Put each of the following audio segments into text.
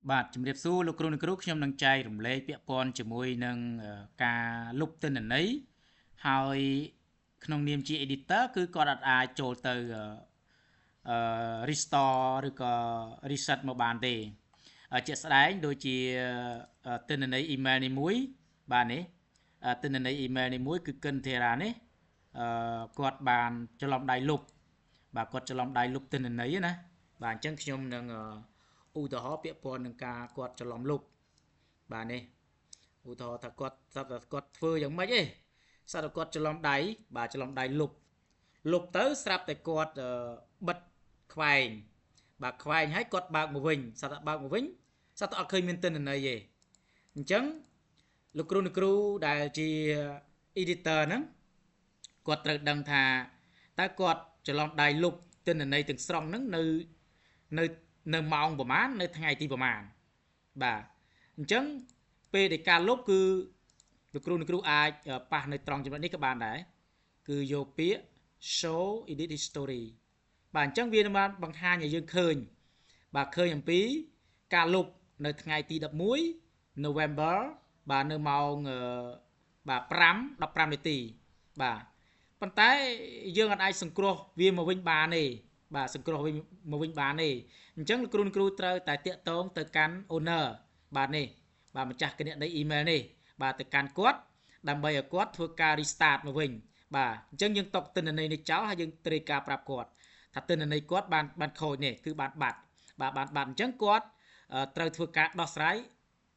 បាទជំរាបសួរលោកគ្រូអ្នកគ្រូខ្ញុំនឹងចែករំលែកពាក់ព័ន្ធជាមួយនឹងការលុបទិន្នន័យហើយក្នុងនាមជា editor គឺគាត់អាចចូលទៅrestore ឬក៏ reset មកបានទេជាក់ស្ដែងដូចជាទិន្នន័យ email នេះមួយបាទនេះទិន្នន័យ email នេះមួយគឺ Kentera នេះគាត់បានច្រឡំដៃលុបបាទគាត់ច្រឡំដៃលុបទិន្នន័យណាបាទអញ្ចឹងខ្ញុំនឹងឧទាហរណ៍ពាក់ព័ន្ធនឹងការគាត់ច្រឡំលុបបាទនេះឧទាហរណ៍ថាគាត់ធ្វើយ៉ាងម៉េចឯងស្រាប់តែគាត់ច្រឡំដៃបាទច្រឡំដៃលុបទៅស្រាប់តែគាត់បិទខ្វែងបាទខ្វែងហើយគាត់បើកមកវិញស្រាប់តែបើកមកវិញស្រាប់តែអត់ឃើញមានទិន្នន័យទេអញ្ចឹងលោកគ្រូអ្នកគ្រូដែលជា editor ហ្នឹងគាត់ត្រូវដឹងថាតើគាត់ច្រឡំដៃលុបទិន្នន័យទាំងស្រុងហ្នឹងនៅនៅម៉ោងប្រហែលនៅថ្ងៃទីប្រហែលបាទអញ្ចឹងពេលដែលការលុបគឺលោកគ្រូអ្នកគ្រូអាចប៉ះនៅត្រង់ចំណុចនេះក៏បានដែរគឺយកពាក្យ show edit history បាទអញ្ចឹងវានឹងបានបង្ហាញឲ្យយើងឃើញបាទឃើញអំពីការលុបនៅថ្ងៃទី11 November បាទនៅម៉ោងបាទ5:15នាទីបាទប៉ុន្តែយើងអាចសង្គ្រោះវាមកវិញបានទេបាទសង្គ្រោះវិញមកវិញបានទេអញ្ចឹងលោកគ្រូត្រូវតែតាក់ទងទៅកាន់ owner បាទនេះបាទម្ចាស់គណនី email នេះបាទទៅកាន់គាត់ដើម្បីឲ្យគាត់ធ្វើការ restart មកវិញបាទអញ្ចឹងយើងຕົកទិន្នន័យនេះចោលហើយយើងត្រូវការប្រាប់គាត់ថាទិន្នន័យគាត់បានខូចនេះគឺបានបាត់បាទបានបាត់អញ្ចឹងគាត់ត្រូវធ្វើការដោះស្រាយ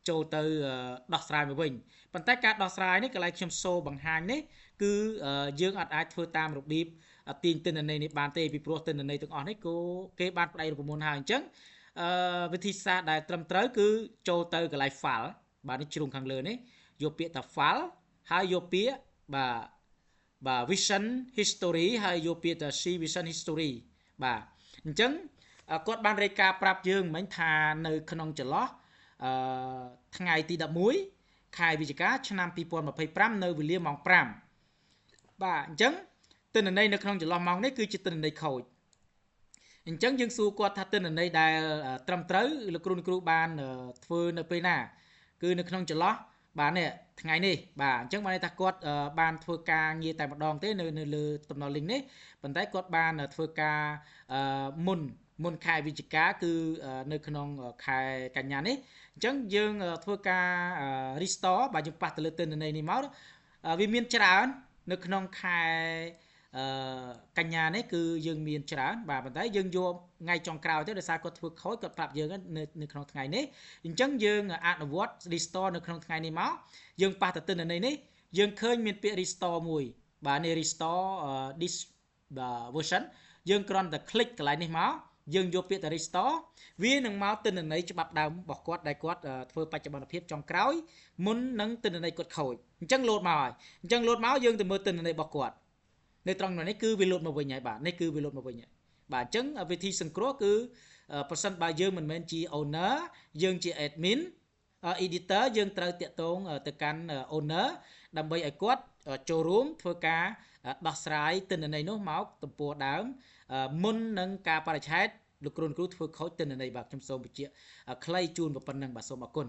ចូលទៅដោះស្រាយមកវិញប៉ុន្តែការដោះស្រាយនេះកន្លែងខ្ញុំសូបង្ហាញនេះគឺយើងអាចធ្វើតាមរបៀបទាញទិន្នន័យនេះបានទេពីព្រោះទិន្នន័យទាំងអស់នេះគេបានផ្ដាច់រូបមន្តហើយអញ្ចឹងវិធីសាស្ត្រដែលត្រឹមត្រូវគឺចូលទៅកន្លែង file បាទនេះជ្រុងខាងលើនេះយកពាក្យថា file ហើយយកពាក្យបាទ vision history ហើយយកពាក្យថា see vision history បាទអញ្ចឹងគាត់បានរាយការណ៍ប្រាប់យើងមិញថានៅក្នុងចន្លោះថ្ងៃទី11ខែវិច្ឆិកាឆ្នាំ2025នៅវេលាម៉ោង5បាទអញ្ចឹងទិន្នន័យនៅក្នុងចន្លោះម៉ោងនេះគឺជាទិន្នន័យខូចអញ្ចឹងយើងសួរគាត់ថាទិន្នន័យដែលត្រឹមត្រូវលោកគ្រូបានធ្វើនៅពេលណាគឺនៅក្នុងចន្លោះបាទនេះថ្ងៃនេះបាទអញ្ចឹងបានន័យថាគាត់បានធ្វើការងារតែម្ដងទេនៅលើតំណ link នេះប៉ុន្តែគាត់បានធ្វើការមុនខែវិច្ឆិកាគឺនៅក្នុងខែកញ្ញានេះអញ្ចឹងយើងធ្វើការ restore បាទយើងប៉ះទៅលើទិន្នន័យនេះមកវាមានច្រើននៅក្នុងខែកញ្ញានេះគឺយើងមានច្រើនបាទប៉ុន្តែយើងយកថ្ងៃចុងក្រោយទៅដោយសារគាត់ធ្វើខូចគាត់ប្រាប់យើងនៅក្នុងថ្ងៃនេះអញ្ចឹងយើងអនុវត្ត restore នៅក្នុងថ្ងៃនេះមកយើងប៉ះទៅទិន្នន័យនេះយើងឃើញមានពាក្យ restore មួយបាទនេះ restore this version យើងគ្រាន់តែ click កន្លែងនេះមកយើងយកពាក្យ restore វានឹងមកទិន្នន័យច្បាប់ដើមរបស់គាត់ដែលគាត់ធ្វើបច្ចុប្បន្នភាពចុងក្រោយមុននឹងទិន្នន័យគាត់ខូចអញ្ចឹង load មកហើយអញ្ចឹង load មកយើងទៅមើលទិន្នន័យរបស់គាត់នៅត្រង់នេះគឺវាលូតមកវិញហើយបាទនេះគឺវាលូតមកវិញហើយបាទអញ្ចឹងវិធីសង្គ្រោះគឺប្រសិនបើយើងមិនមែនជា owner យើងជា admin editor យើងត្រូវតាក់ទងទៅកាន់ owner ដើម្បីឲ្យគាត់ចូលរួមធ្វើការដោះស្រាយទិន្នន័យនោះមកទំព័រដើមមុននឹងការបរិច្ឆេទលោកគ្រូធ្វើខូចទិន្នន័យបាទខ្ញុំសូមបញ្ជាក់ខ្លីជូនប៉ុណ្្នឹងបាទសូមអរគុណ